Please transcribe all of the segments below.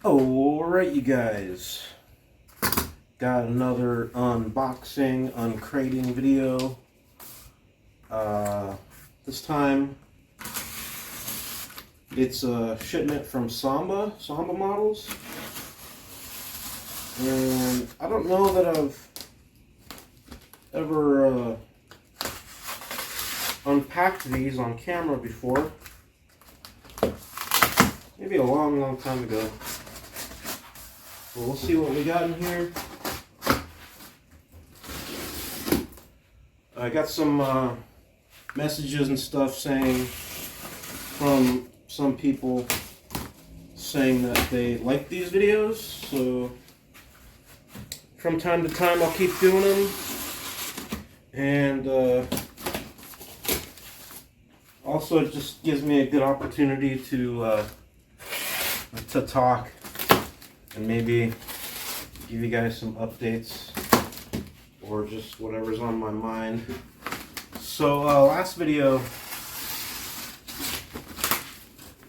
Alright, you guys, got another unboxing, uncrating video. This time it's a shipment from Samba Models, and I don't know that I've ever unpacked these on camera before. Maybe a long time ago. Well, we'll see what we got in here. I got some messages and stuff saying from some people saying that they like these videos, so from time to time I'll keep doing them. And also it just gives me a good opportunity to talk and maybe give you guys some updates or just whatever's on my mind. So last video,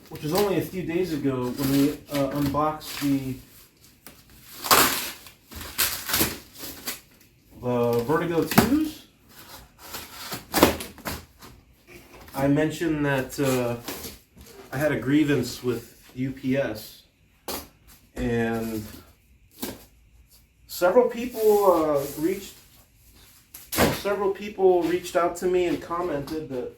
which was only a few days ago, when we unboxed the Vertigo 2s, I mentioned that I had a grievance with UPS, and several people reached out to me and commented that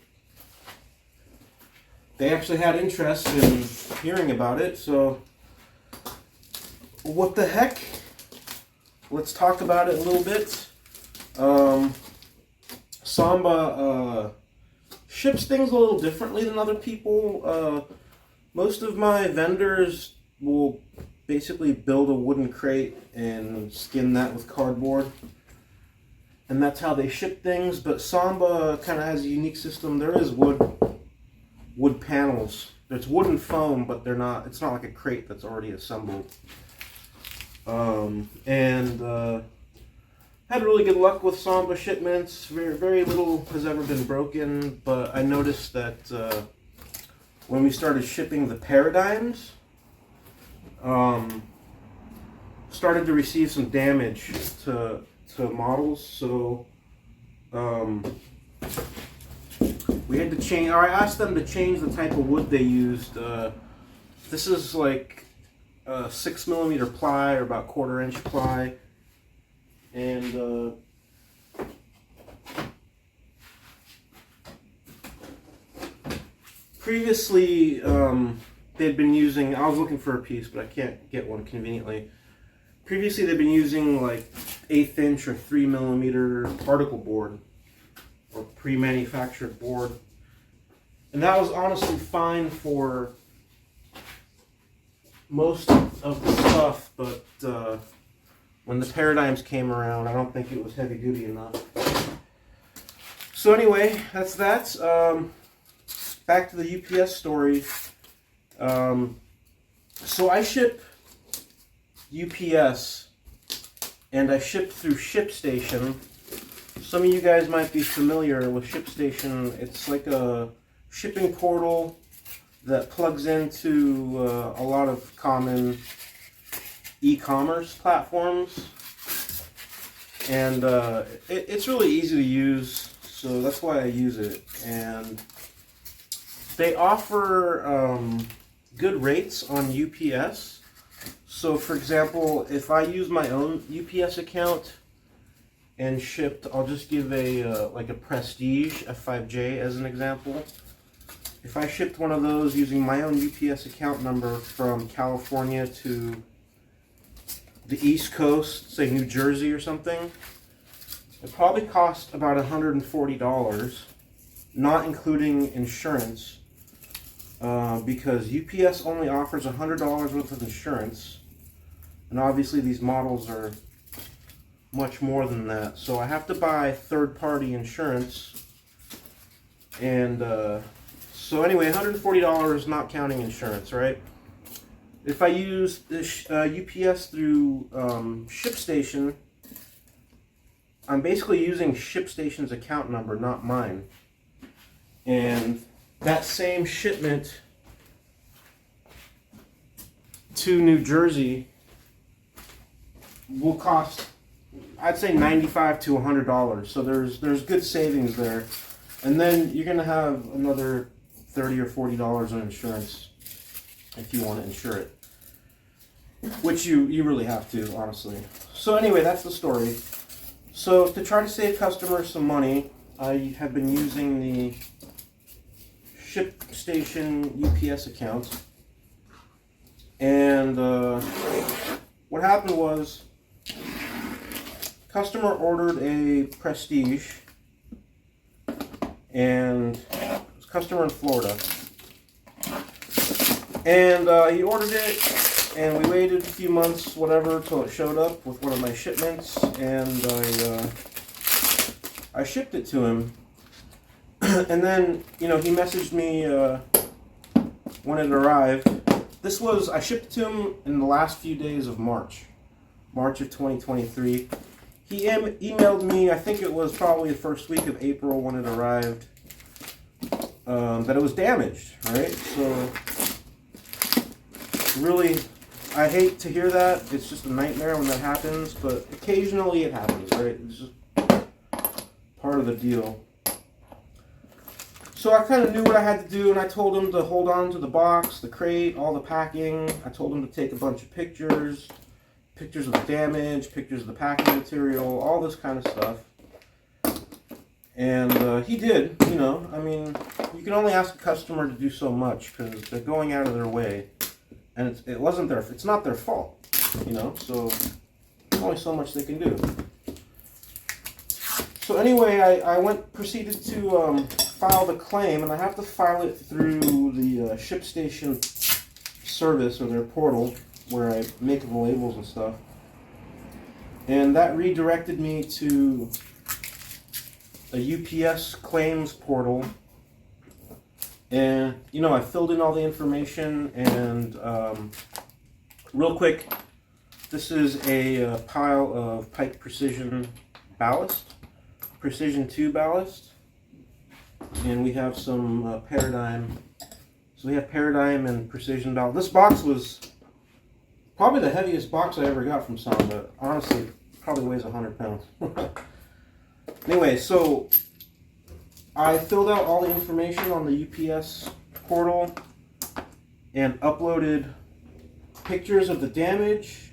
they actually had interest in hearing about it. So what the heck? Let's talk about it a little bit. Samba ships things a little differently than other people. Most of my vendors will basically build a wooden crate and skin that with cardboard, and that's how they ship things. But Samba kind of has a unique system. There is wood panels. There's wooden foam, but it's not like a crate that's already assembled. Had really good luck with Samba shipments. Very little has ever been broken, but I noticed that when we started shipping the paradigms, started to receive some damage to models. So we had to change, or I asked them to change the type of wood they used. This is like 6mm ply, or about 1/4 inch ply, and previously they'd been using, I was looking for a piece but I can't get one conveniently. Previously they'd been using like 1/8 inch or 3mm particle board, or pre-manufactured board, and that was honestly fine for most of the stuff, but when the paradigms came around, I don't think it was heavy duty enough. So anyway, that's that. Back to the UPS story. So I ship UPS, and I ship through ShipStation. Some of you guys might be familiar with ShipStation. It's like a shipping portal that plugs into a lot of common e-commerce platforms, and it's really easy to use, so that's why I use it. And they offer good rates on UPS. So for example, if I use my own UPS account and shipped, I'll just give like a Prestige F5J as an example. If I shipped one of those using my own UPS account number from California to the East Coast, say New Jersey or something, it probably cost about $140, not including insurance, because UPS only offers $100 worth of insurance, and obviously these models are much more than that. So I have to buy third-party insurance, and so anyway, $140 not counting insurance, right? If I use this UPS through ShipStation, I'm basically using ShipStation's account number, not mine. And that same shipment to New Jersey will cost, I'd say, $95 to $100. So there's good savings there. And then you're going to have another $30 or $40 on insurance if you want to insure it, which you really have to, honestly. So anyway, that's the story. So to try to save customers some money, I have been using the ShipStation UPS account. And what happened was, customer ordered a Prestige, and it was a customer in Florida. And he ordered it, and we waited a few months, whatever, till it showed up with one of my shipments, and I shipped it to him. And then, you know, he messaged me when it arrived. I shipped it to him in the last few days of March of 2023. He emailed me, I think it was probably the first week of April when it arrived, that it was damaged, right? So, really, I hate to hear that. It's just a nightmare when that happens, but occasionally it happens, right? It's just part of the deal. So I kind of knew what I had to do, and I told him to hold on to the box, the crate, all the packing. I told him to take a bunch of pictures of the damage, pictures of the packing material, all this kind of stuff. And he did, you know. I mean, you can only ask a customer to do so much because they're going out of their way, and it's not their fault, you know. So there's only so much they can do. So anyway, I proceeded to file the claim, and I have to file it through the ShipStation service, or their portal, where I make the labels and stuff. And that redirected me to a UPS claims portal. And, you know, I filled in all the information, and real quick, this is a pile of Pike Precision ballast. Precision 2 ballast, and we have some Paradigm. So we have Paradigm and Precision ballast. This box was probably the heaviest box I ever got from Samba. Honestly, it probably weighs 100 pounds. Anyway, so I filled out all the information on the UPS portal and uploaded pictures of the damage,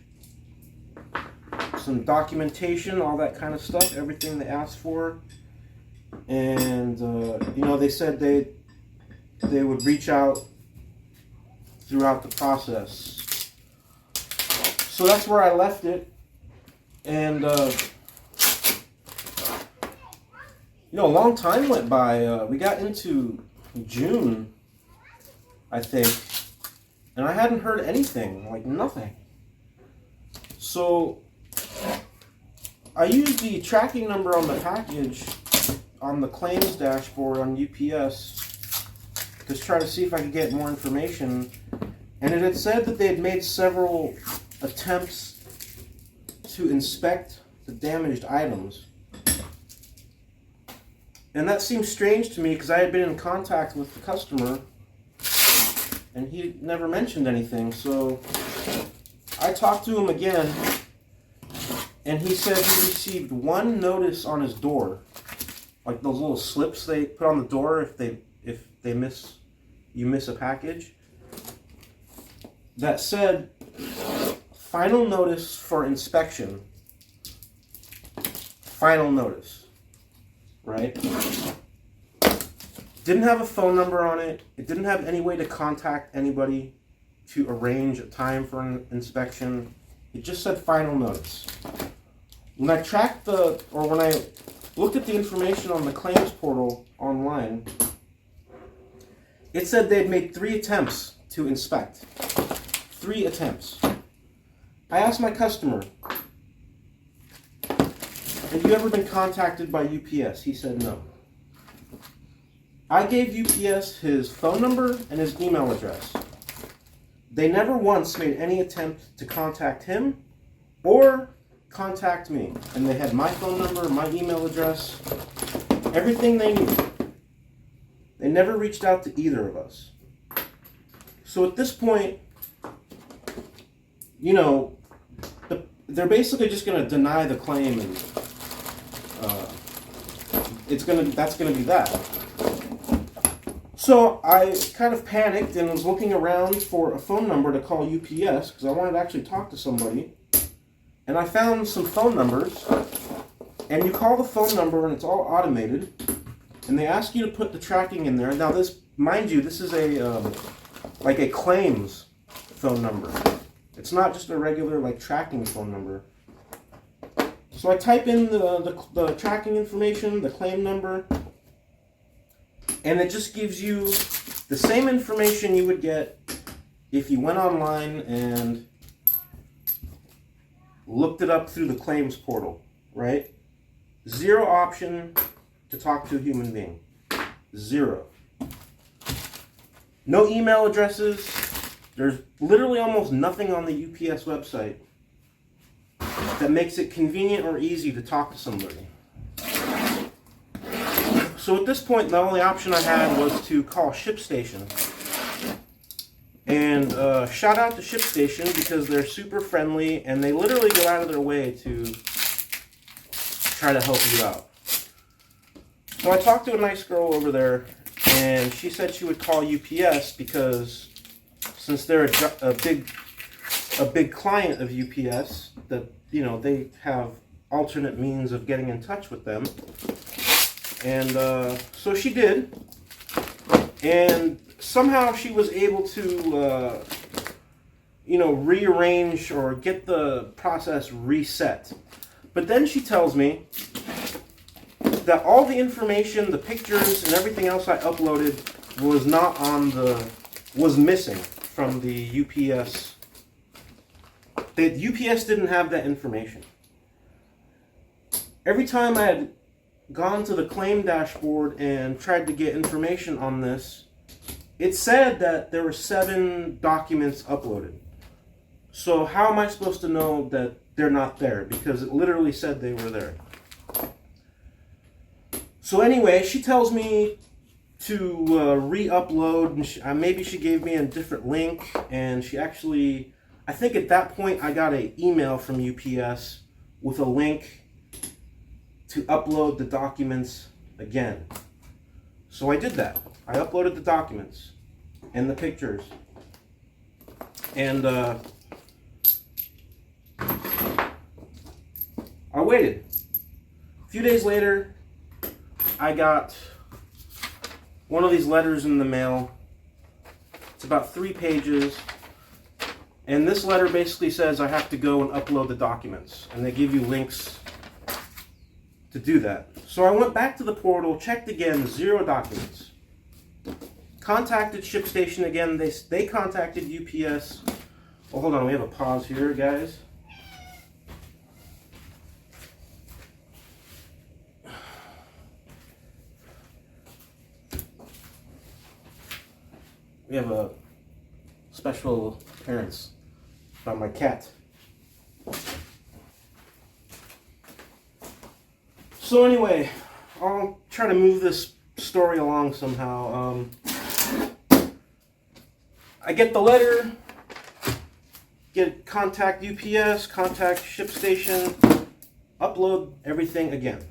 some documentation, all that kind of stuff, everything they asked for. And you know, they said they would reach out throughout the process. So that's where I left it. And you know, a long time went by. We got into June, I think, and I hadn't heard anything, like nothing. So I used the tracking number on the package on the claims dashboard on UPS to try to see if I could get more information. And it had said that they had made several attempts to inspect the damaged items. And that seemed strange to me because I had been in contact with the customer and he never mentioned anything. So I talked to him again, and he said he received one notice on his door, like those little slips they put on the door if you miss a package, that said final notice for inspection. Final notice, right? Didn't have a phone number on it. It didn't have any way to contact anybody to arrange a time for an inspection. It just said final notice. When I when I looked at the information on the claims portal online, it said they'd made 3 attempts to inspect. 3 attempts. I asked my customer, have you ever been contacted by UPS? He said no. I gave UPS his phone number and his email address. They never once made any attempt to contact him or contact me. And they had my phone number, my email address, everything they knew. They never reached out to either of us. So at this point, you know, they're basically just going to deny the claim, and that's going to be that. So I kind of panicked and was looking around for a phone number to call UPS because I wanted to actually talk to somebody. And I found some phone numbers, and you call the phone number and it's all automated, and they ask you to put the tracking in there. Now this, mind you, this is like a claims phone number. It's not just a regular like tracking phone number. So I type in the tracking information, the claim number, and it just gives you the same information you would get if you went online and looked it up through the claims portal, right? Zero option to talk to a human being. Zero. No email addresses. There's literally almost nothing on the UPS website that makes it convenient or easy to talk to somebody. So at this point, the only option I had was to call ShipStation. And shout out to ShipStation because they're super friendly and they literally go out of their way to try to help you out. So I talked to a nice girl over there, and she said she would call UPS because since they're a big client of UPS, that they have alternate means of getting in touch with them. And so she did, and somehow she was able to, rearrange or get the process reset. But then she tells me that all the information, the pictures, and everything else I uploaded was missing from the UPS. The UPS didn't have that information. Every time I had gone to the claim dashboard and tried to get information on this, it said that there were 7 documents uploaded. So how am I supposed to know that they're not there? Because it literally said they were there. So anyway, she tells me to re-upload, and maybe she gave me a different link, and she actually, I think at that point I got an email from UPS with a link to upload the documents again. So I did that. I uploaded the documents and the pictures. And I waited. A few days later, I got one of these letters in the mail. It's about 3 pages. And this letter basically says I have to go and upload the documents. And they give you links to do that. So I went back to the portal, checked again, 0 documents. Contacted ShipStation again. They contacted UPS. Oh, hold on, we have a pause here, guys. We have a special appearance by my cat. So anyway, I'll try to move this story along somehow. I get the letter, contact UPS, contact ShipStation, upload everything again.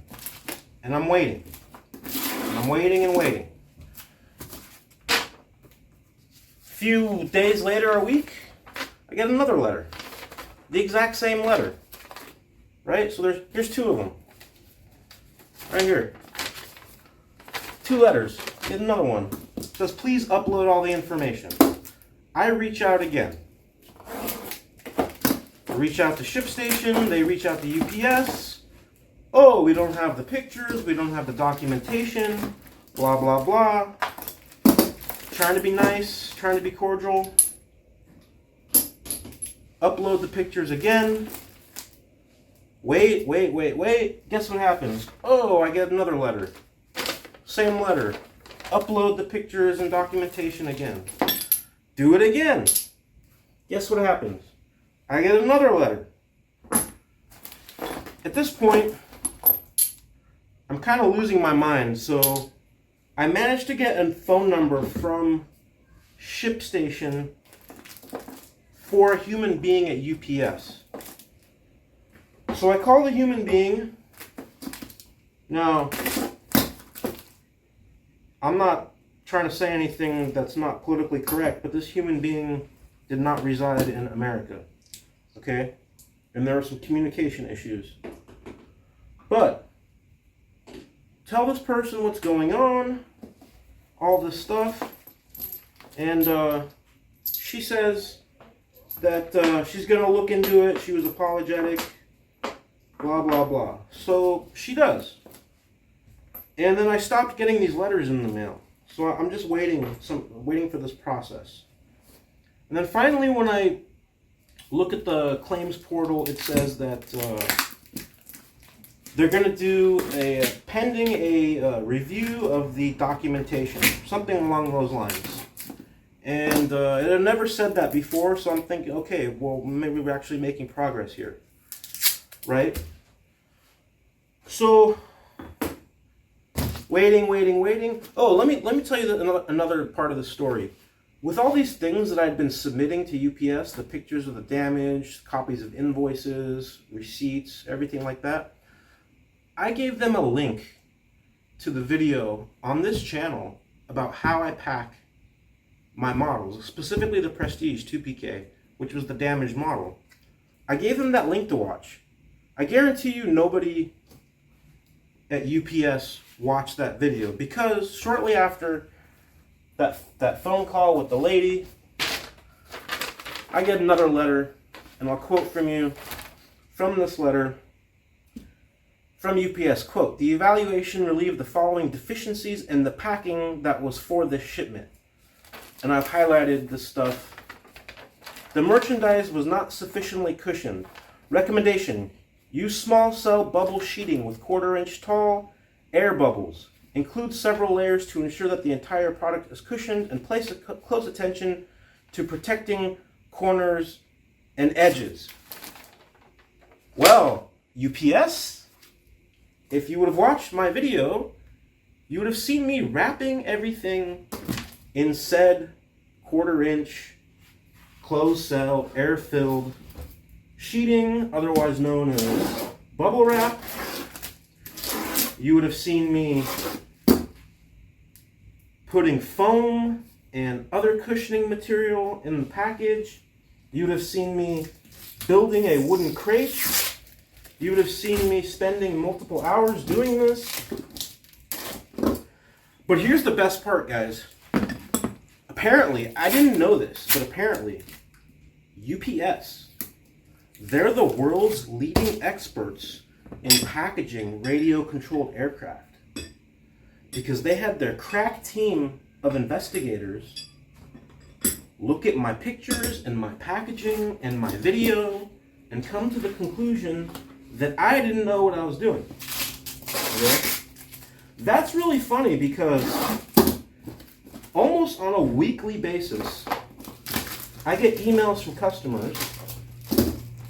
And I'm waiting. I'm waiting and waiting. A few days later, a week, I get another letter. The exact same letter. Right? So here's 2 of them. Right here. 2 letters. Get another one. It says, please upload all the information. I reach out again. I reach out to ShipStation. They reach out to UPS. Oh, we don't have the pictures. We don't have the documentation. Blah, blah, blah. Trying to be nice. Trying to be cordial. Upload the pictures again. Wait. Guess what happens? Oh, I get another letter. Same letter. Upload the pictures and documentation again. Do it again. Guess what happens? I get another letter. At this point, I'm kind of losing my mind, so I managed to get a phone number from ShipStation for a human being at UPS. So I call the human being. Now, I'm not trying to say anything that's not politically correct, but this human being did not reside in America. Okay? And there are some communication issues. But tell this person what's going on, all this stuff, and she says that she's going to look into it. She was apologetic, blah, blah, blah. So she does. And then I stopped getting these letters in the mail. So I'm just waiting for this process. And then finally, when I look at the claims portal, it says that they're going to do pending a review of the documentation, something along those lines. And it had never said that before, so I'm thinking, okay, well, maybe we're actually making progress here, right? So, waiting. Oh, let me tell you another part of the story. With all these things that I'd been submitting to UPS, the pictures of the damage, copies of invoices, receipts, everything like that, I gave them a link to the video on this channel about how I pack my models, specifically the Prestige 2PK, which was the damaged model. I gave them that link to watch. I guarantee you nobody at UPS watched that video, because shortly after that phone call with the lady, I get another letter, and I'll quote from you from this letter from UPS, quote, "The evaluation relieved the following deficiencies in the packing that was for this shipment." And I've highlighted this stuff. The merchandise was not sufficiently cushioned. Recommendation: use small cell bubble sheeting with 1/4 inch tall air bubbles. Include several layers to ensure that the entire product is cushioned, and place close attention to protecting corners and edges. Well, UPS, if you would have watched my video, you would have seen me wrapping everything in said 1/4 inch closed cell air filled sheeting, otherwise known as bubble wrap. You would have seen me putting foam and other cushioning material in the package. You would have seen me building a wooden crate. You would have seen me spending multiple hours doing this. But here's the best part, guys. Apparently, I didn't know this, but apparently, UPS, they're the world's leading experts in packaging radio-controlled aircraft, because they had their crack team of investigators look at my pictures and my packaging and my video and come to the conclusion that I didn't know what I was doing. Okay? That's really funny, because almost on a weekly basis, I get emails from customers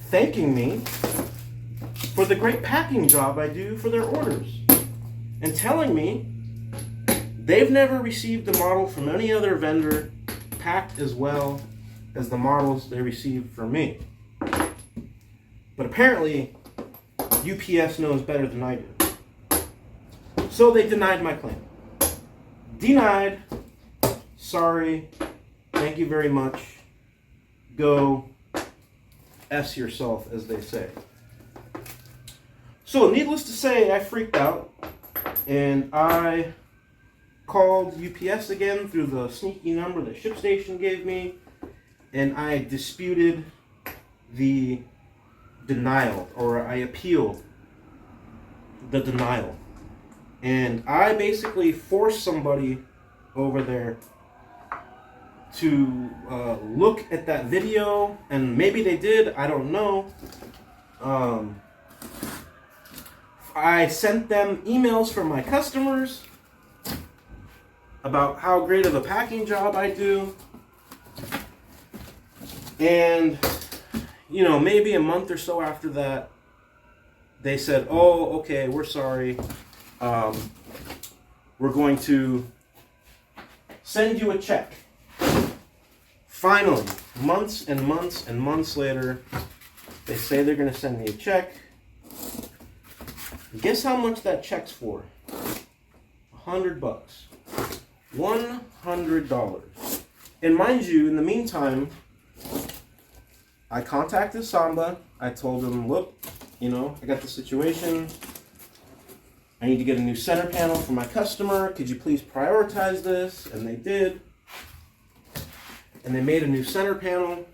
thanking me for the great packing job I do for their orders, and telling me they've never received a model from any other vendor packed as well as the models they received from me. But apparently, UPS knows better than I do. So they denied my claim. Denied. Sorry. Thank you very much. Go S yourself, as they say. So, needless to say, I freaked out, and I called UPS again through the sneaky number that ShipStation gave me, and I disputed the denial, or I appealed the denial. And I basically forced somebody over there to look at that video, and maybe they did, I don't know. I sent them emails from my customers about how great of a packing job I do. And, you know, maybe a month or so after that, they said, "Oh, okay, we're sorry. We're going to send you a check finally, months and months and months later, they say they're going to send me a check. Guess how much that check's for? $100. $100. And mind you, in the meantime, I contacted Samba. I told them, look, I got the situation. I need to get a new center panel for my customer. Could you please prioritize this? And they did. And they made a new center panel.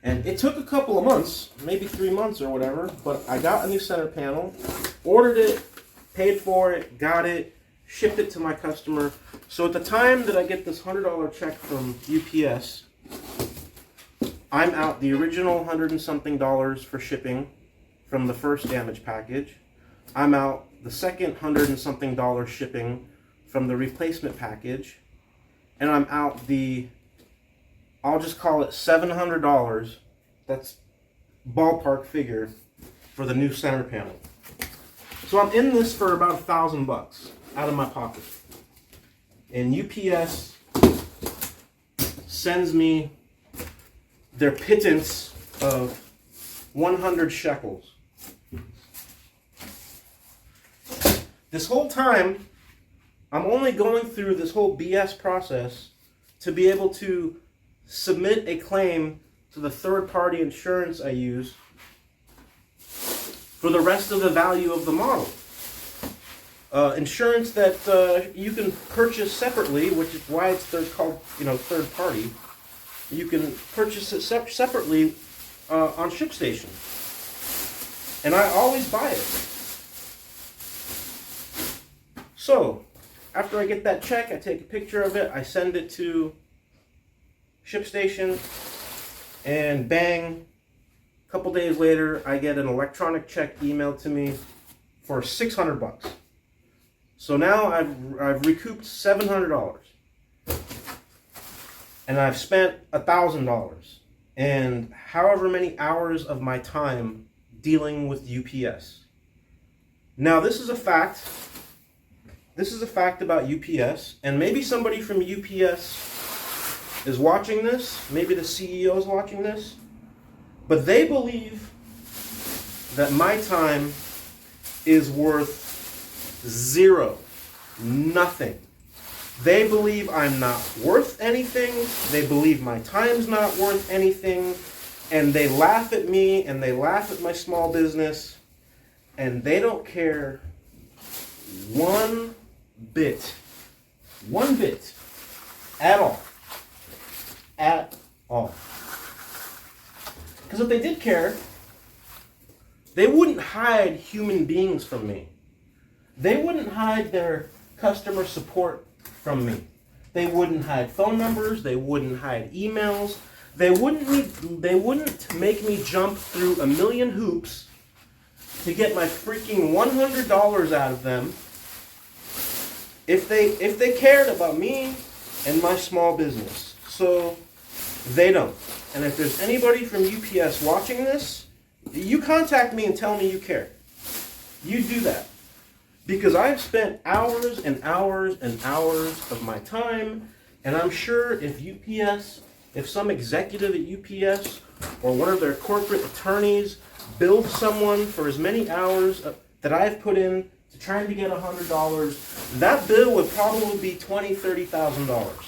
And it took a couple of months, maybe 3 months or whatever, but I got a new center panel, ordered it, paid for it, got it, shipped it to my customer. So at the time that I get this $100 check from UPS, I'm out the original $100 and something for shipping from the first damage package. I'm out the second $100 and something shipping from the replacement package. And I'm out I'll just call it $700. That's ballpark figure for the new center panel. So I'm in this for about $1,000 out of my pocket. And UPS sends me their pittance of 100 shekels. This whole time, I'm only going through this whole BS process to be able to submit a claim to the third-party insurance I use for the rest of the value of the model. Insurance that you can purchase separately, which is why it's called third party. You can purchase it separately on ShipStation, and I always buy it. So after I get that check, I take a picture of it, I send it to ShipStation, and bang, a couple days later, I get an electronic check emailed to me for $600. So now I've recouped $700, and I've spent $1,000, and however many hours of my time dealing with UPS. Now this is a fact. This is a fact about UPS, and maybe somebody from UPS is watching this, maybe the CEO is watching this, but they believe that my time is worth zero, nothing. They believe I'm not worth anything, they believe my time's not worth anything, and they laugh at me and they laugh at my small business, and they don't care one bit at all. At all. Because if they did care, they wouldn't hide human beings from me. They wouldn't hide their customer support from me. They wouldn't hide phone numbers. They wouldn't hide emails. They wouldn't make me jump through a million hoops to get my freaking $100 out of them if they cared about me and my small business. So they don't. And if there's anybody from UPS watching this, you contact me and tell me you care. You do that. Because I've spent hours and hours and hours of my time, and I'm sure if some executive at UPS or one of their corporate attorneys billed someone for as many hours that I've put in to trying to get $100, that bill would probably be $20,000, $30,000.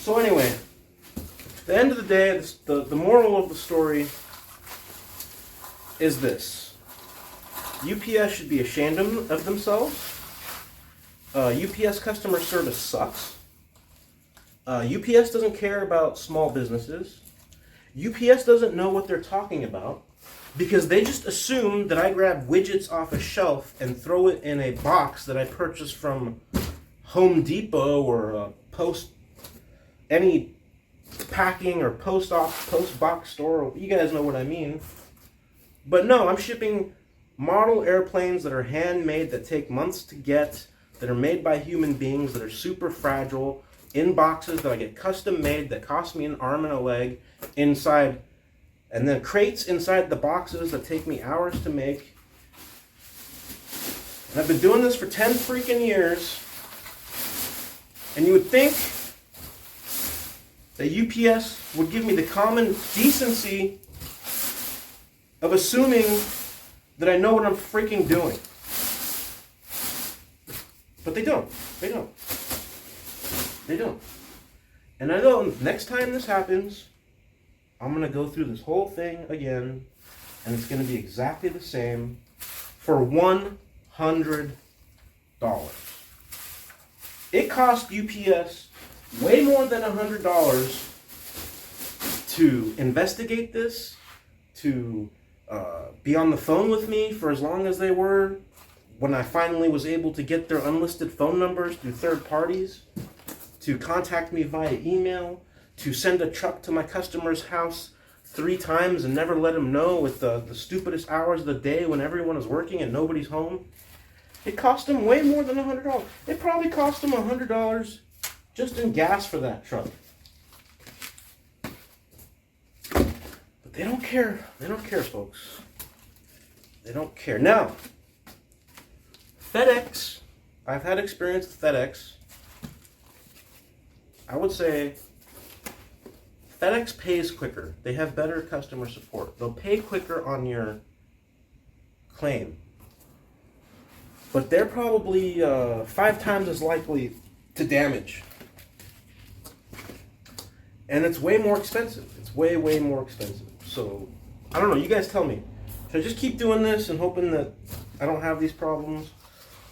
So anyway, at the end of the day, the moral of the story is this. UPS should be ashamed of themselves. UPS customer service sucks. UPS doesn't care about small businesses. UPS doesn't know what they're talking about because they just assume that I grab widgets off a shelf and throw it in a box that I purchased from Home Depot or any packing or post box store. You guys know what I mean. But no, I'm shipping model airplanes that are handmade, that take months to get, that are made by human beings, that are super fragile, in boxes that I get custom made, that cost me an arm and a leg inside, and then crates inside the boxes that take me hours to make. And I've been doing this for 10 freaking years, And you would think that UPS would give me the common decency of assuming that I know what I'm freaking doing. But they don't. They don't. They don't. And I know next time this happens, I'm going to go through this whole thing again, and it's going to be exactly the same for $100. It cost UPS way more than $100 to investigate this, to be on the phone with me for as long as they were, when I finally was able to get their unlisted phone numbers through third parties, to contact me via email, to send a truck to my customer's house 3 times and never let them know with the stupidest hours of the day when everyone is working and nobody's home. It cost them way more than $100. It probably cost them $100 just in gas for that truck. But they don't care. They don't care, folks. They don't care. Now, FedEx, I've had experience with FedEx. I would say FedEx pays quicker. They have better customer support. They'll pay quicker on your claim. But they're probably 5 times as likely to damage. And it's way more expensive. It's way, way more expensive. So, I don't know. You guys tell me. Should I just keep doing this and hoping that I don't have these problems?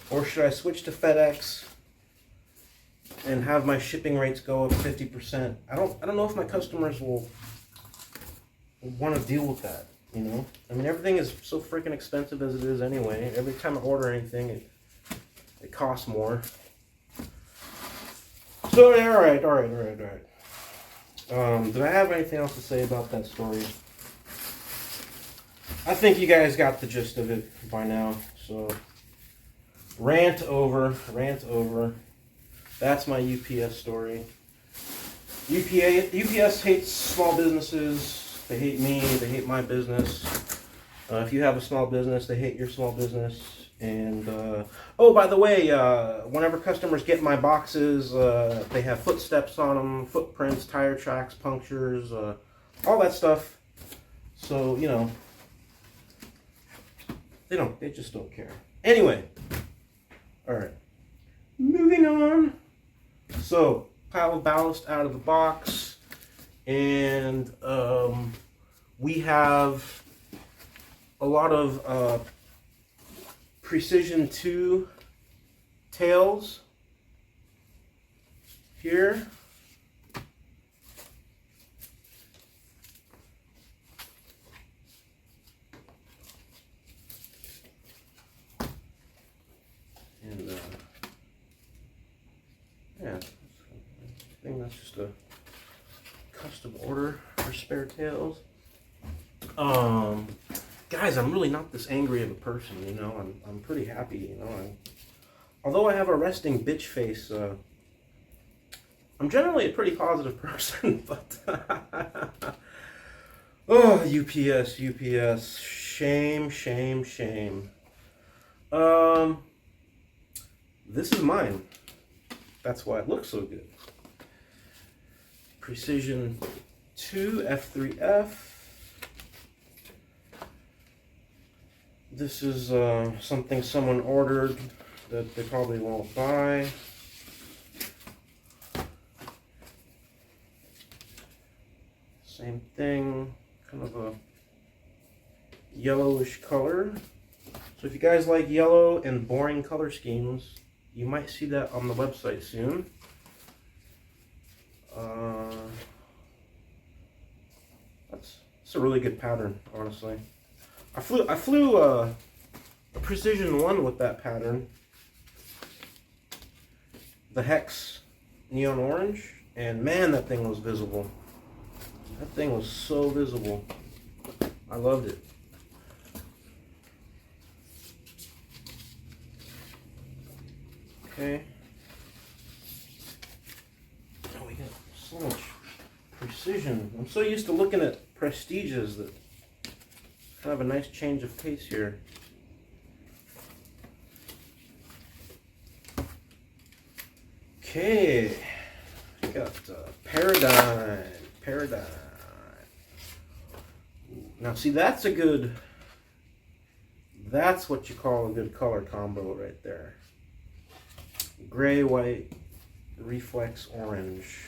Or should I switch to FedEx and have my shipping rates go up 50%? I don't know if my customers will want to deal with that, you know? I mean, everything is so freaking expensive as it is anyway. Every time I order anything, it costs more. So, yeah, all right. Did I have anything else to say about that story? I think you guys got the gist of it by now, so rant over. That's my UPS story. UPS hates small businesses. They hate me. They hate my business. If you have a small business, they hate your small business. And, oh, by the way, whenever customers get my boxes, they have footsteps on them, footprints, tire tracks, punctures, all that stuff. So, you know, they just don't care. Anyway, all right, moving on. So, pile of ballast out of the box, and we have a lot of Precision 2 tails here. And yeah, I think that's just a custom order for spare tails. Guys, I'm really not this angry of a person, you know. I'm pretty happy, you know. Although I have a resting bitch face, I'm generally a pretty positive person, but oh, UPS, shame. This is mine. That's why it looks so good. Precision 2 F3F. This is something someone ordered that they probably won't buy. Same thing, kind of a yellowish color. So if you guys like yellow and boring color schemes, you might see that on the website soon. It's a really good pattern, honestly. I flew a Precision 1 with that pattern, the Hex Neon Orange, and man, that thing was visible. That thing was so visible. I loved it. Okay. Oh, we got so much precision. I'm so used to looking at Prestiges that kind of a nice change of pace here. Okay, got Paradigm. Now see, that's what you call a good color combo right there. Gray, white, reflex orange.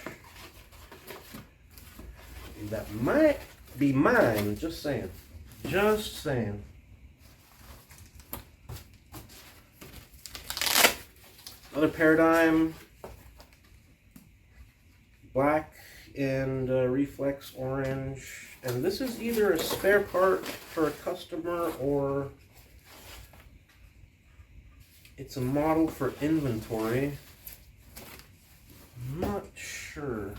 That might be mine, just saying. Just saying. Another Paradigm. Black and reflex orange. And this is either a spare part for a customer or it's a model for inventory. I'm not sure.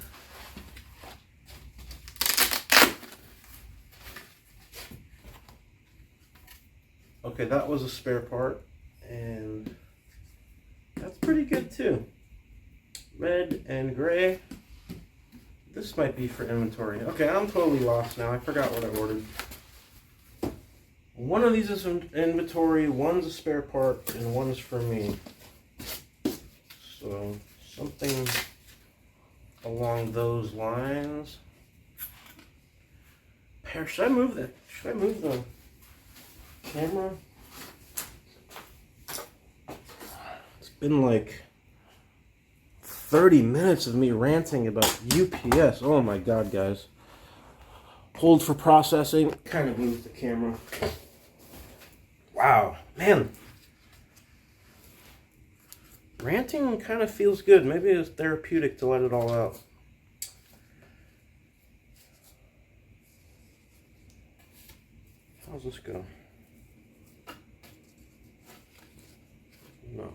Okay, that was a spare part, and that's pretty good too. Red and gray. This might be for inventory. Okay, I'm totally lost now. I forgot what I ordered. One of these is inventory, one's a spare part, and one's for me. So, something along those lines. Should I move the camera? It's been like 30 minutes of me ranting about UPS. Oh my god, guys. Hold for processing. Kind of moved the camera. Wow, man. Ranting kind of feels good. Maybe it's therapeutic to let it all out. How's this go? No.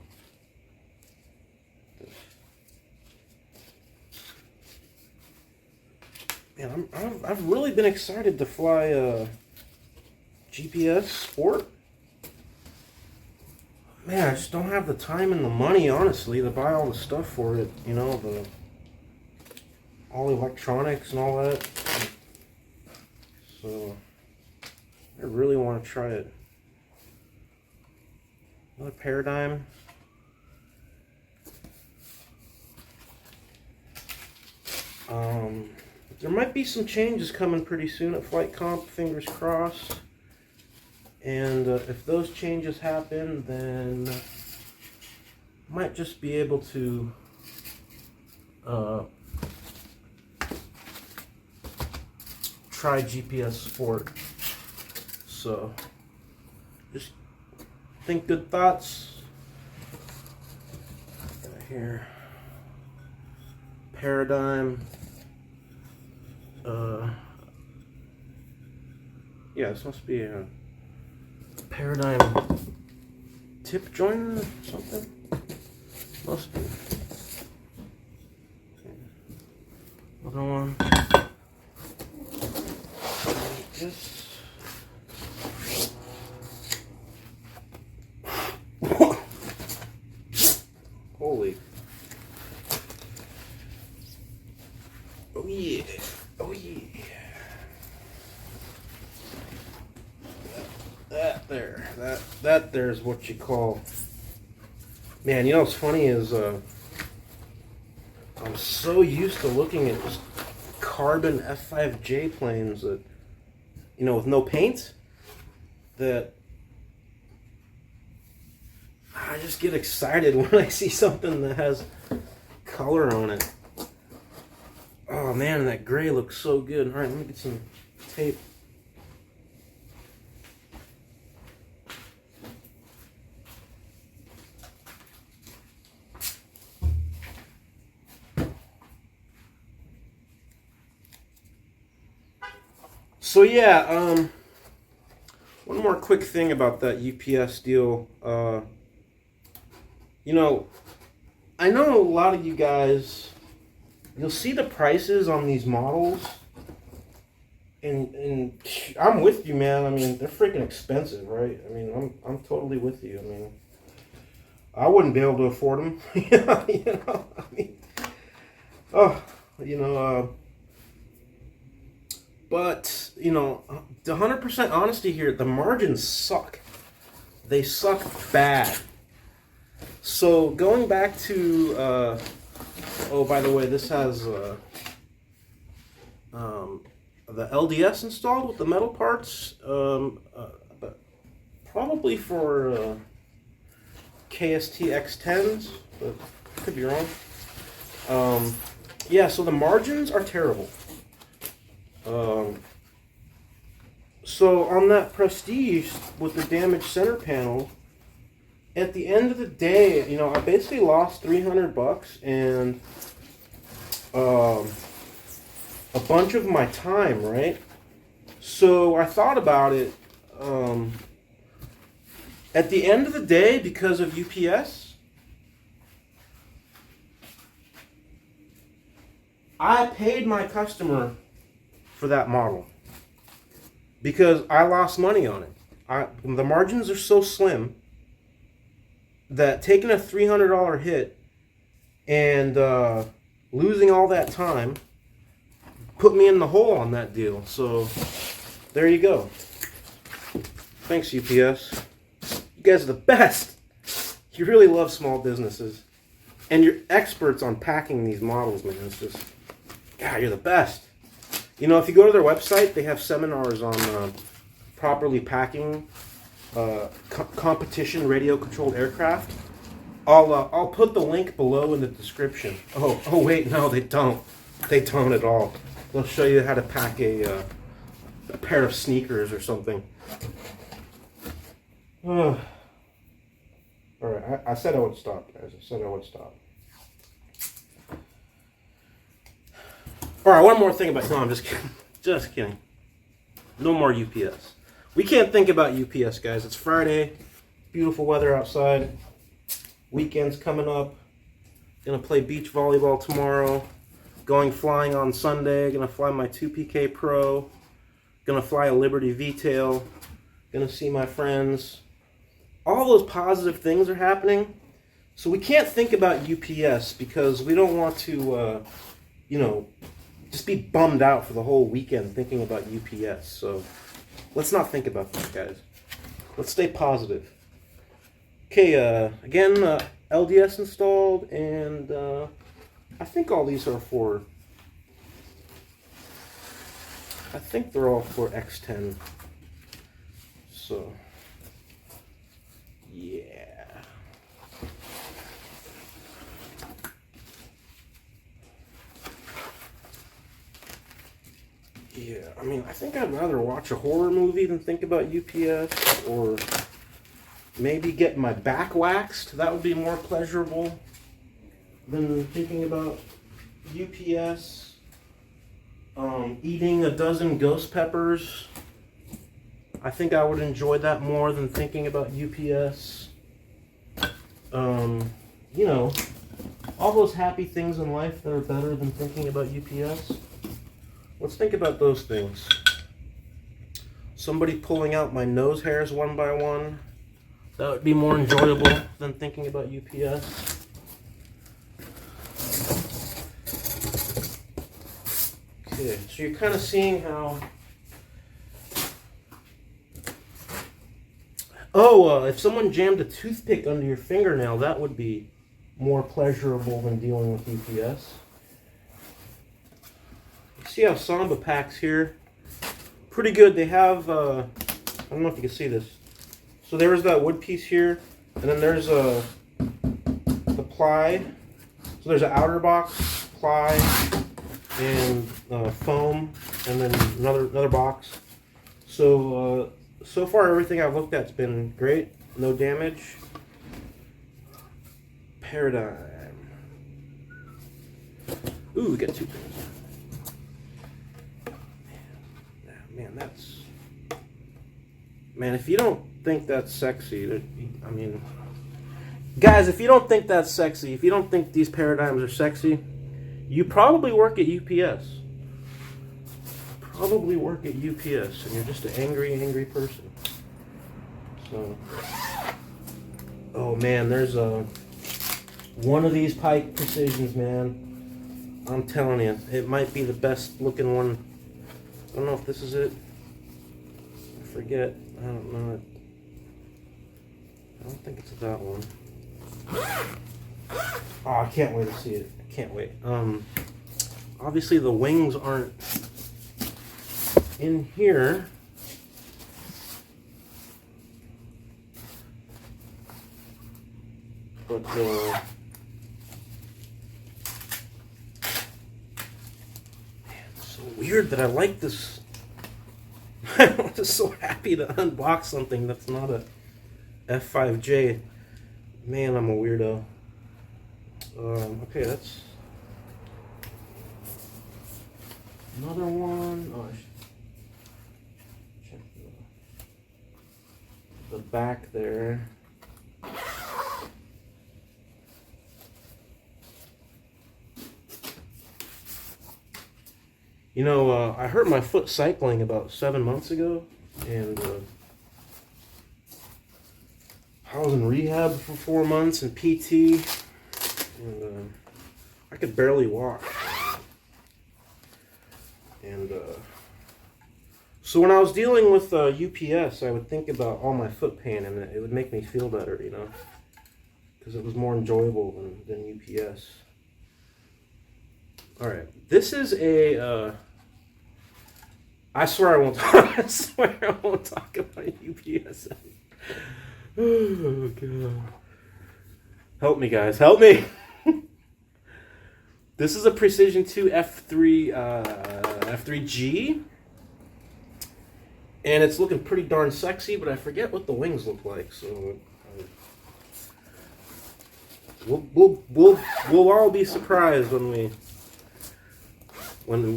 Man, I've really been excited to fly GPS Sport. Man, I just don't have the time and the money, honestly, to buy all the stuff for it. You know, all electronics and all that. So, I really want to try it. Another Paradigm. There might be some changes coming pretty soon at Flight Comp, fingers crossed. And if those changes happen, then I might just be able to try GPS Sport. So, just think good thoughts. Here, Paradigm. Yeah, this must be a Paradigm tip joiner or something. Must be. Another one. This. Holy. Oh yeah. Oh yeah. That there's what you call. Man, you know what's funny is I'm so used to looking at just carbon F5J planes that, you know, with no paint, that I just get excited when I see something that has color on it. Oh man, that gray looks so good. Alright, let me get some tape. So yeah, one more quick thing about that UPS deal. You know, I know a lot of you guys, you'll see the prices on these models, and I'm with you, man. I mean, they're freaking expensive, right? I mean, I'm totally with you. I mean, I wouldn't be able to afford them. You know, I mean, oh, you know, but, you know, the 100% honesty here, the margins suck. They suck bad. So going back to Oh, by the way, this has the LDS installed with the metal parts, but probably for KST X10s, but could be wrong. Yeah, so the margins are terrible. So on that Prestige with the damaged center panel, at the end of the day, you know, I basically lost $300 and a bunch of my time, right? So I thought about it. At the end of the day, because of UPS, I paid my customer for that model because I lost money on it. The margins are so slim that taking a $300 hit and losing all that time put me in the hole on that deal. So there you go. Thanks, UPS. You guys are the best. You really love small businesses. And you're experts on packing these models, man. It's just, God, you're the best. You know, if you go to their website, they have seminars on properly packing competition radio-controlled aircraft. I'll put the link below in the description. Oh wait, no, they don't. They don't at all. They'll show you how to pack a pair of sneakers or something. All right, I said I would stop, guys. I said I would stop. All right, one more thing about... No, I'm just kidding. Just kidding. No more UPS. We can't think about UPS, guys. It's Friday. Beautiful weather outside. Weekend's coming up. Gonna play beach volleyball tomorrow. Going flying on Sunday. Gonna fly my 2PK Pro. Gonna fly a Liberty V-tail. Gonna see my friends. All those positive things are happening. So we can't think about UPS because we don't want to, you know, just be bummed out for the whole weekend thinking about UPS. So let's not think about that, guys. Let's stay positive. Okay, again, LDS installed, and I think all these are for... I think they're all for X10. So, yeah. Yeah, I mean, I think I'd rather watch a horror movie than think about UPS, or maybe get my back waxed. That would be more pleasurable than thinking about UPS. Eating a dozen ghost peppers. I think I would enjoy that more than thinking about UPS. You know, all those happy things in life that are better than thinking about UPS. Let's think about those things. Somebody pulling out my nose hairs one by one. That would be more enjoyable than thinking about UPS. Okay, so you're kind of seeing how... if someone jammed a toothpick under your fingernail, that would be more pleasurable than dealing with UPS. See how Samba packs here? Pretty good. They have, I don't know if you can see this. So there's that wood piece here, and then there's the ply. So there's an outer box, ply, and foam, and then another box. So so far everything I've looked at's been great. No damage. Paradigm. Ooh, we got two things. Man, if you don't think that's sexy, I mean, guys, if you don't think that's sexy, if you don't think these paradigms are sexy, you probably work at UPS. Probably work at UPS, and you're just an angry person. So, oh man, there's one of these Pike Precisions, man. I'm telling you, it might be the best looking one. I don't know if this is it. I forget. I don't know. I don't think it's that one. Oh, I can't wait to see it. I can't wait. Obviously the wings aren't in here. But man, it's so weird that I like this. I'm just so happy to unbox something that's not a F5J. Man, I'm a weirdo. Okay, that's another one. Oh, I should check the back there. You know, I hurt my foot cycling about 7 months ago, and I was in rehab for 4 months in PT, and I could barely walk. And so when I was dealing with UPS, I would think about all my foot pain, and it would make me feel better, you know, because it was more enjoyable than UPS. All right, this is a. I swear I won't. I swear I won't talk about UPS. Oh god! Help me, guys! Help me! This is a Precision 2 F3G, and it's looking pretty darn sexy. But I forget what the wings look like, so we'll all be surprised when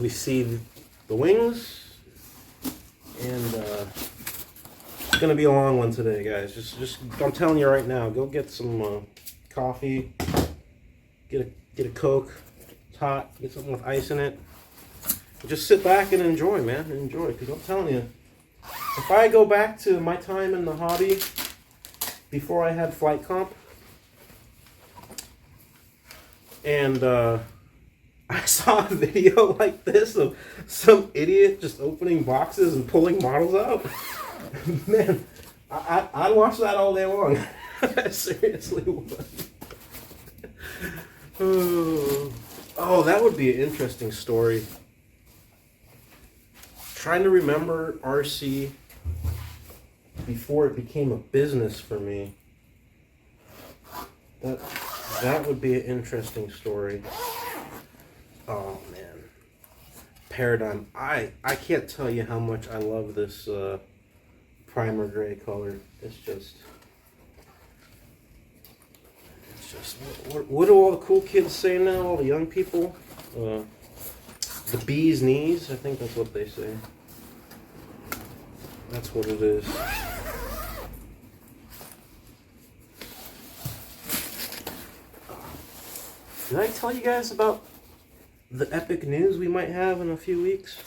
we see the wings. And it's gonna be a long one today, guys. Just I'm telling you right now, go get some coffee, get a Coke. It's hot. Get something with ice in it. Just sit back and enjoy, man. Enjoy, because I'm telling you, if I go back to my time in the hobby before I had flight comp, and I saw a video like this of some idiot just opening boxes and pulling models out. Man, I'd watch that all day long. I seriously would. Oh, that would be an interesting story. Trying to remember RC before it became a business for me. That would be an interesting story. Oh man, Paradigm. I can't tell you how much I love this primer gray color. It's just what do all the cool kids say now? All the young people, the bee's knees. I think that's what they say. That's what it is. Did I tell you guys about the epic news we might have in a few weeks?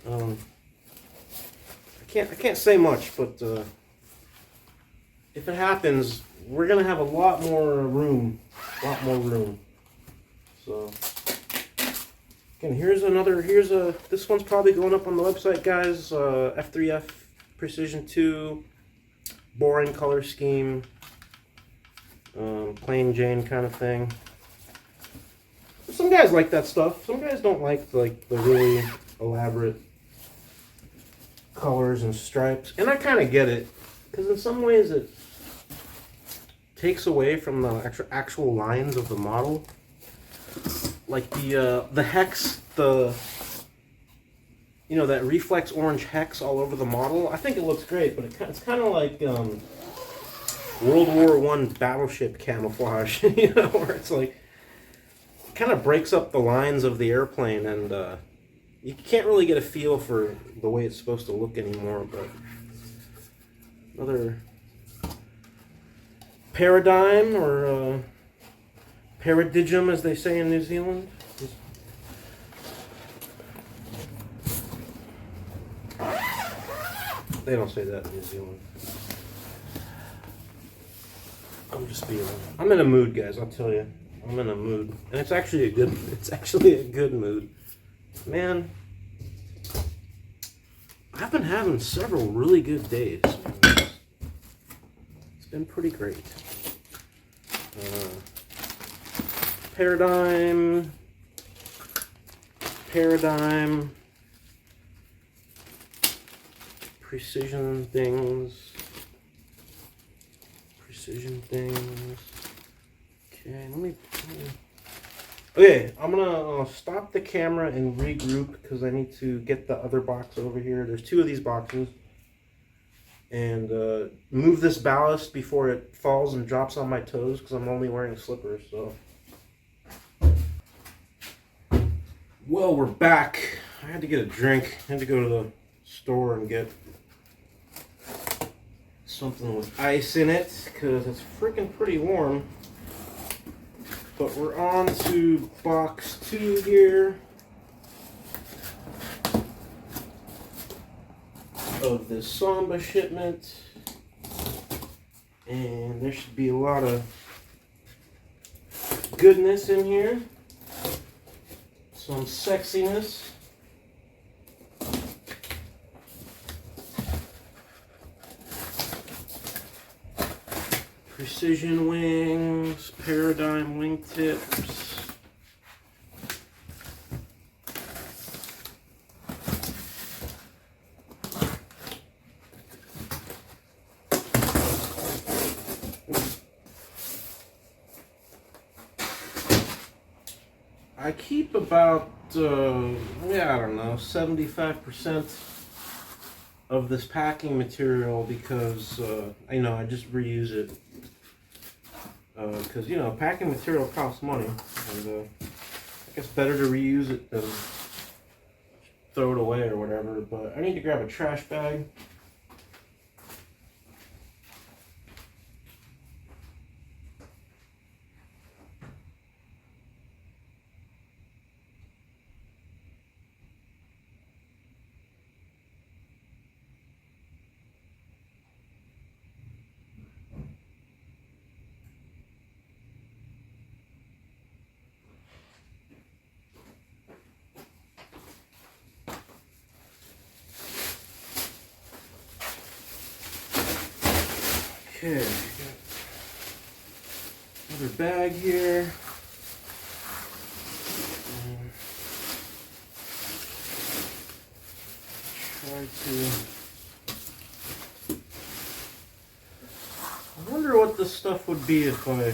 I can't say much, but if it happens, we're gonna have a lot more room. So again, this one's probably going up on the website, guys. F3F Precision 2, boring color scheme, plain Jane kind of thing. Some guys like that stuff. Some guys don't like the really elaborate colors and stripes, and I kind of get it, because in some ways it takes away from the actual lines of the model, like the hex, that reflex orange hex all over the model. I think it looks great, but it's kind of like World War I battleship camouflage, where it's like kind of breaks up the lines of the airplane, and you can't really get a feel for the way it's supposed to look anymore. But another Paradigm, or Paradigm as they say in New Zealand. They don't say that in New Zealand. I'm in a mood, guys, I'll tell you. I'm in a mood, and it's actually a good mood. Man, I've been having several really good days. It's been pretty great. Paradigm precision things. Okay, let me okay, I'm gonna stop the camera and regroup because I need to get the other box over here. There's two of these boxes. And move this ballast before it falls and drops on my toes because I'm only wearing slippers. So, well, we're back. I had to get a drink. I had to go to the store and get something with ice in it because it's freaking pretty warm. But we're on to box 2 here of this Samba shipment, and there should be a lot of goodness in here, some sexiness. Precision wings, Paradigm wingtips. I keep about, I don't know, 75% of this packing material because, I just reuse it. Because, packing material costs money. And I guess better to reuse it than throw it away or whatever. But I need to grab a trash bag. Okay, got another bag here. Try to. I wonder what this stuff would be if I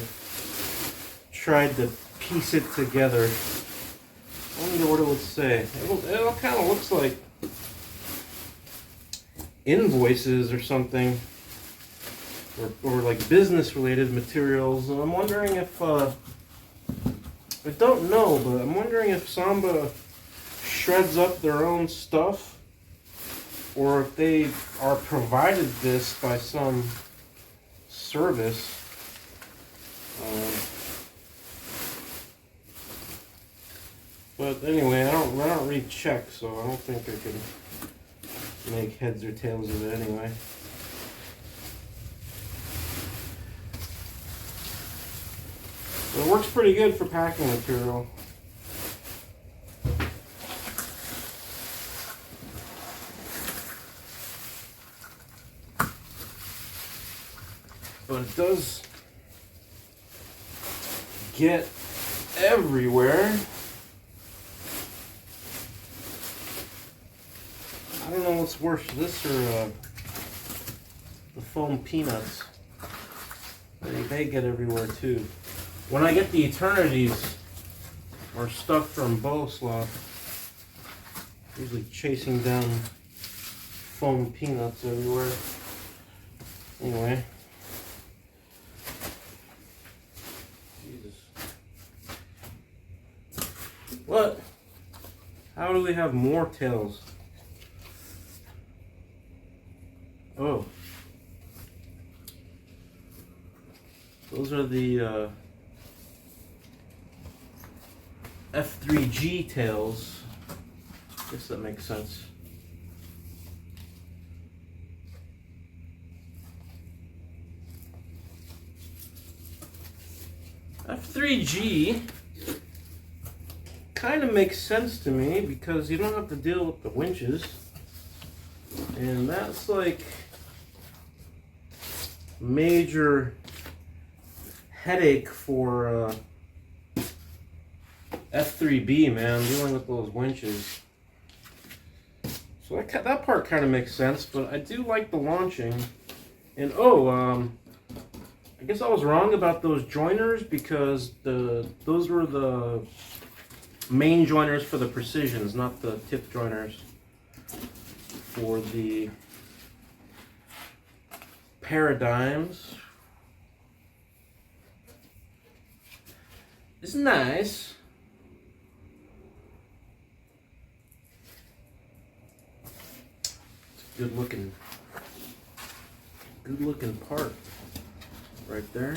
tried to piece it together. I wonder what it would say. It kind of looks like invoices or something. Or like business related materials. And I'm wondering if, I don't know, but I'm wondering if Samba shreds up their own stuff or if they are provided this by some service. But anyway, I don't read checks, so I don't think I can make heads or tails of it anyway. It works pretty good for packing material. But it does get everywhere. I don't know what's worse, this or the foam peanuts. They get everywhere too. When I get the Eternities or stuff from Boleslaw, usually chasing down foam peanuts everywhere. Anyway. Jesus. What? How do we have more tails? Oh. Those are the F3G tails. I guess that makes sense. F3G kind of makes sense to me because you don't have to deal with the winches. And that's like major headache for F3B, man, dealing with those winches. So that part kind of makes sense, but I do like the launching. And I guess I was wrong about those joiners because those were the main joiners for the Precisions, not the tip joiners for the Paradigms. It's nice. It's a good looking part right there.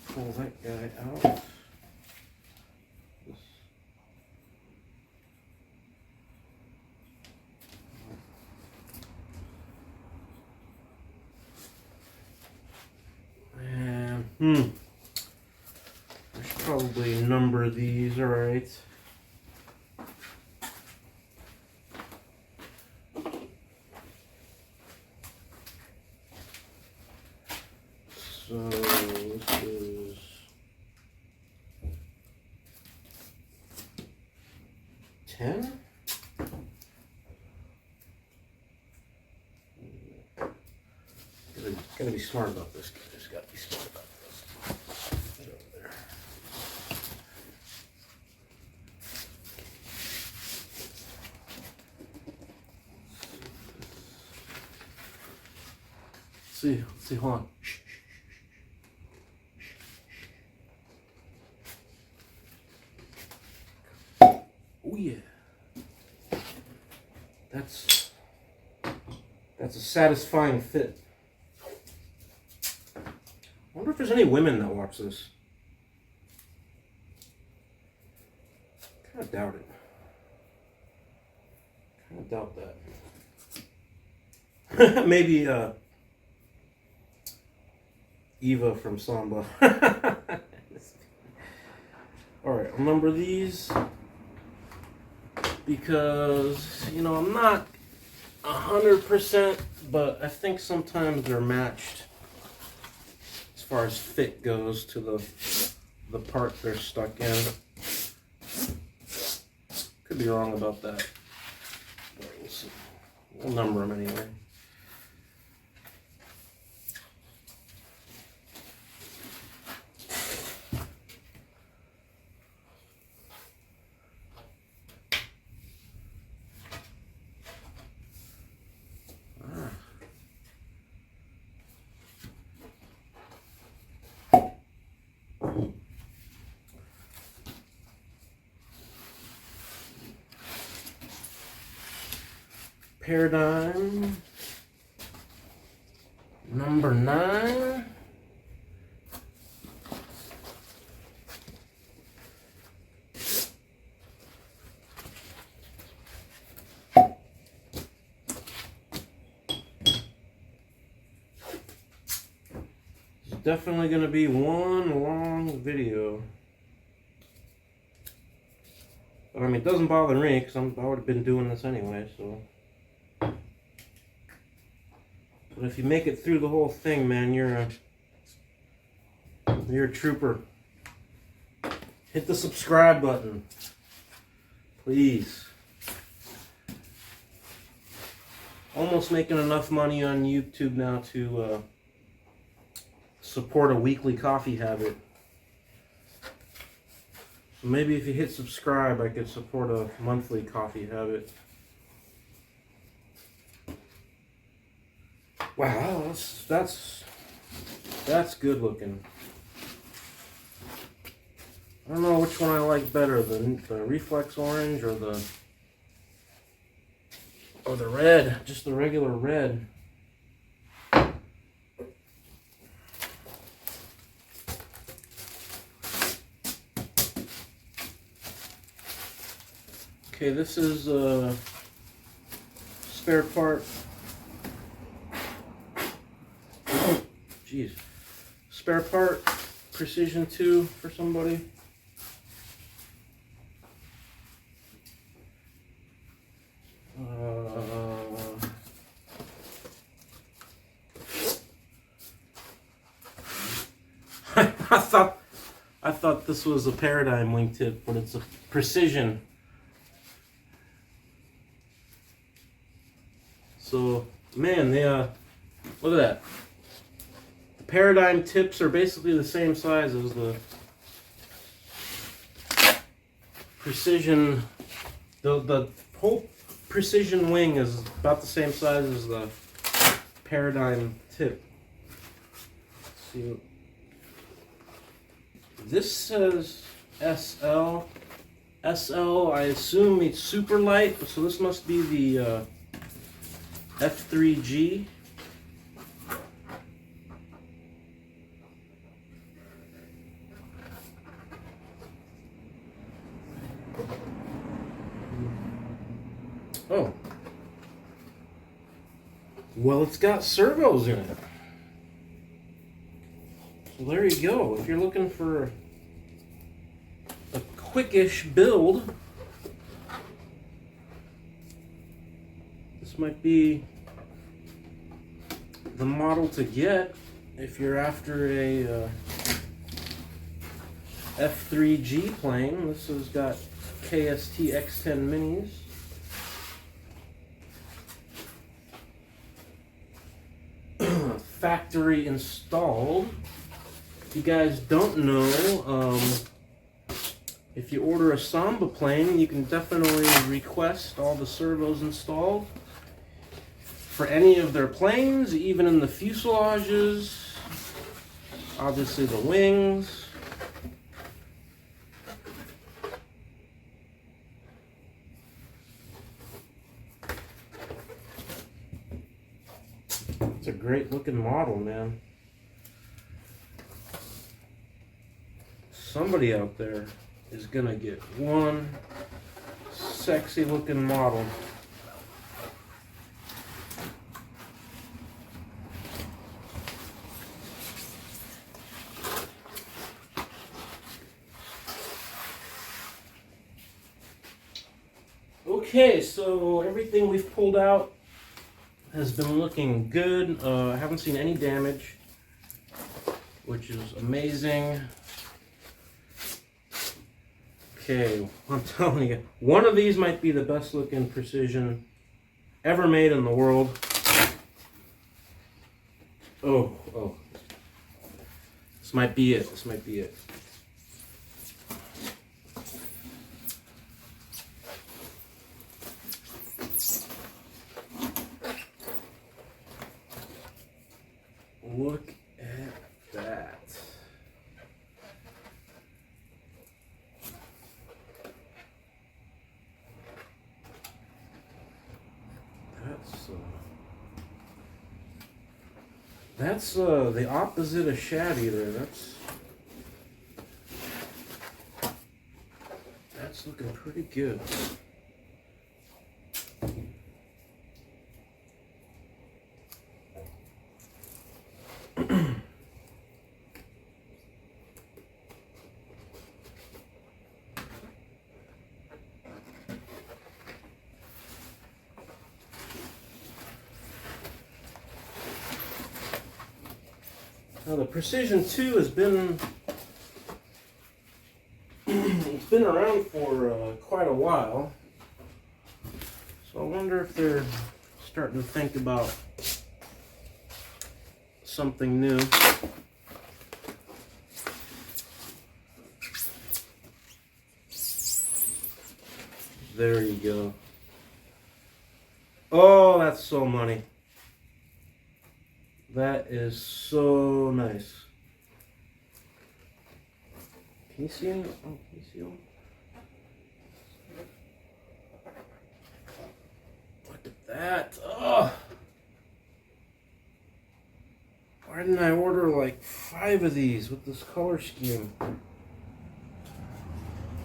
Pull that guy out. And I should probably number these, alright. So this is 10. Gotta be smart about this, guys. Gotta be smart about this. Get over there. Let's see, hold on. Oh yeah. That's a satisfying fit. I wonder if there's any women that watch this. Kind of doubt it. Kind of doubt that. Maybe Eva from Samba. Alright, I'll number these because, you know, I'm not 100%, but I think sometimes they're matched as far as fit goes to the part they're stuck in. Could be wrong about that. But we'll see. We'll number them anyway. Paradigm number 9. It's definitely going to be one long video. But I mean, it doesn't bother me because I would have been doing this anyway, so. But if you make it through the whole thing, man, you're a trooper. Hit the subscribe button, please. Almost making enough money on YouTube now to support a weekly coffee habit. So maybe if you hit subscribe, I could support a monthly coffee habit. Wow, that's good looking. I don't know which one I like better, the reflex orange or the red, just the regular red. Okay, this is a spare part. Jeez. Spare part, Precision 2 for somebody. I thought thought this was a Paradigm wingtip, but it's a Precision. So, man, they look at that. The Paradigm tips are basically the same size as the Precision. The whole Precision wing is about the same size as the Paradigm tip. Let's see. This says SL. SL, I assume it's super light, so this must be the F3G. Oh. Well, it's got servos in it. So there you go. If you're looking for a quickish build, this might be the model to get if you're after a F3G plane. This has got KST X10 minis. Factory installed. If you guys don't know, if you order a Samba plane, you can definitely request all the servos installed for any of their planes, even in the fuselages, obviously the wings. It's a great looking model, man. Somebody out there is gonna get one sexy looking model. Okay, so everything we've pulled out has been looking good. I haven't seen any damage, which is amazing. Okay, I'm telling you, one of these might be the best looking Precision ever made in the world. Oh. This might be it. This might be it. Look at that. That's the opposite of shabby there. That's looking pretty good. Now the Precision 2 has been it's been around for quite a while, so I wonder if they're starting to think about something new. There you go. Oh, that's so money. That is so nice. Can you see him? Oh, can you see him? Look at that. Oh! Why didn't I order like 5 of these with this color scheme?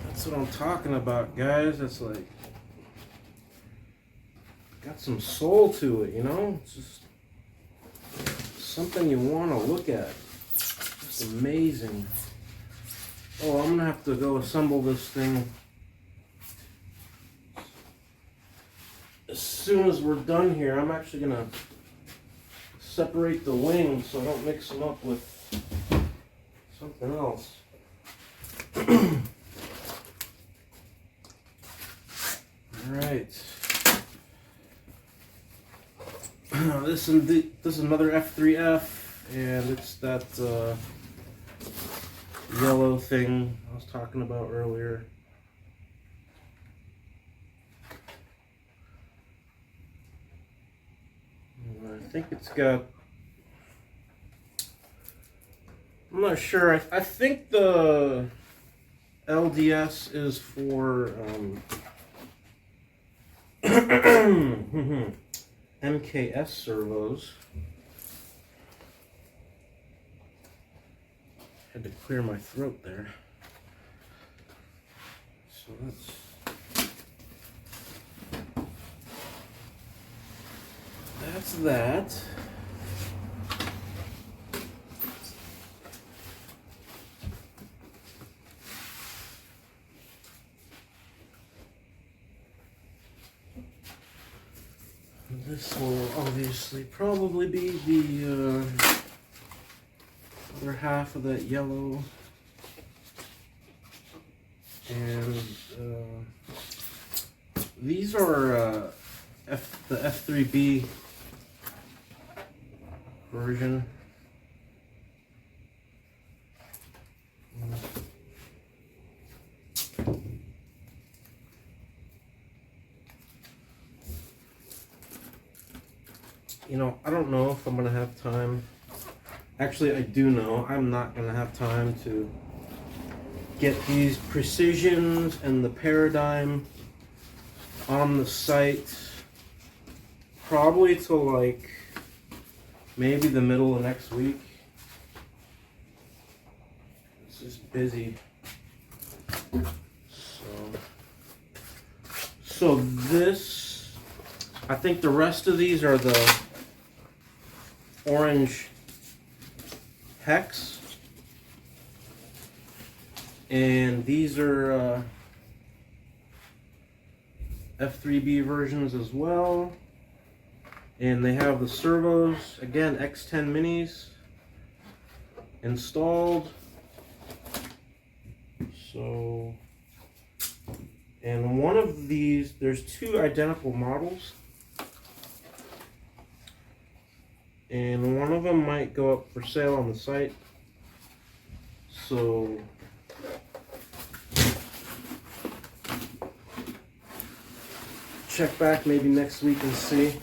That's what I'm talking about, guys. That's like got some soul to it, you know? It's just something you want to look at. It's amazing. Oh, I'm gonna have to go assemble this thing as soon as we're done here. I'm actually gonna separate the wings so I don't mix them up with something else. Alright. This is another F3F, and it's that yellow thing I was talking about earlier. I think it's got, I'm not sure, I think the LDS is for MKS servos. Had to clear my throat there. So that's that. This will obviously probably be the other half of that yellow, and these are the F3B version. You know, I don't know if I'm going to have time. Actually, I do know I'm not going to have time to get these precisions and the paradigm on the site probably till like maybe the middle of next week. It's just busy. So this, I think the rest of these are the orange hex, and these are F3B versions as well, and they have the servos, again X10 minis installed. So, and one of these, there's two identical models, and one of them might go up for sale on the site. So check back maybe next week and see.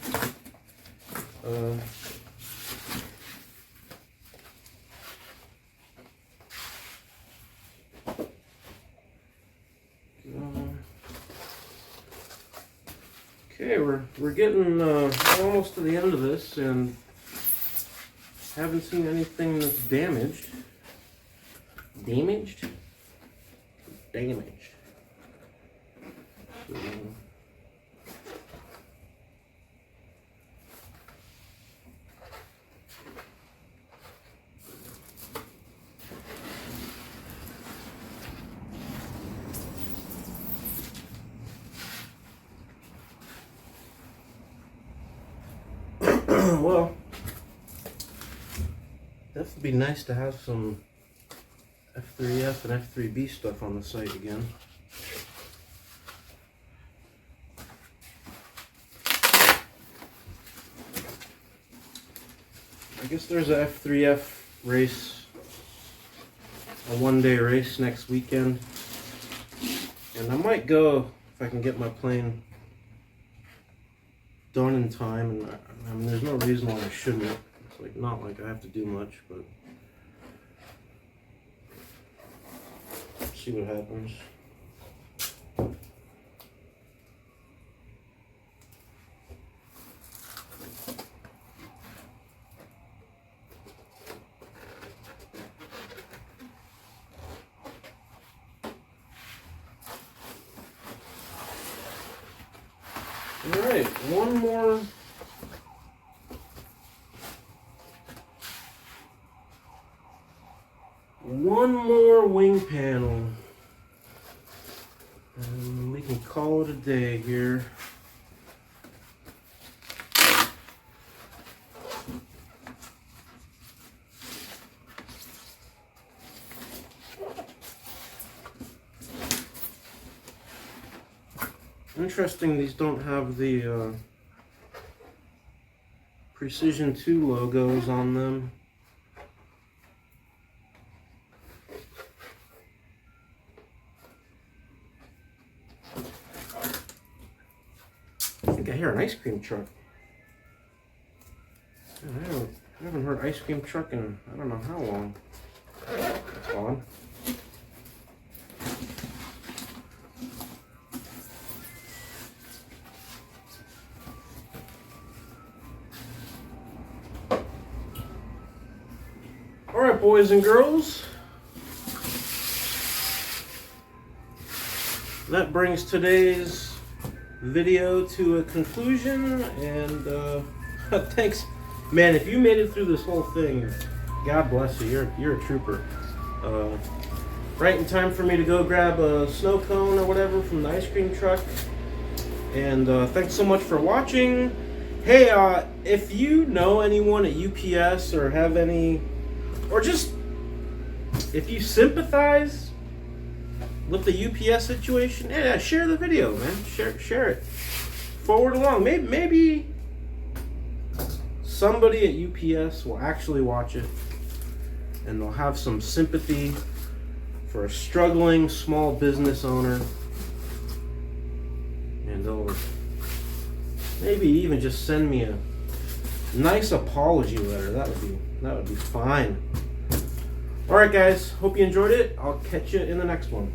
Okay, we're getting almost to the end of this, and haven't seen anything that's damaged. Damaged? Damaged. So, well, that would be nice to have some F3F and F3B stuff on the site again. I guess there's a F3F race, a one-day race next weekend, and I might go if I can get my plane done in time. And I mean, there's no reason why I shouldn't. It's like not like I have to do much, but see what happens. All right, one more wing panel, and we can call it a day here. Interesting, these don't have the Precision 2 logos on them. I think I hear an ice cream truck. I haven't heard ice cream truck in I don't know how long. That's odd. Alright, boys and girls. That brings today's video to a conclusion, and thanks. Man, if you made it through this whole thing, God bless you. You're a trooper. Right in time for me to go grab a snow cone or whatever from the ice cream truck. And thanks so much for watching. Hey, if you know anyone at UPS or have any, or just if you sympathize with the UPS situation, yeah, share the video, man. Share it. Forward along. Maybe somebody at UPS will actually watch it and they'll have some sympathy for a struggling small business owner, and they'll maybe even just send me a nice apology letter. That would be fine. All right, guys, hope you enjoyed it. I'll catch you in the next one.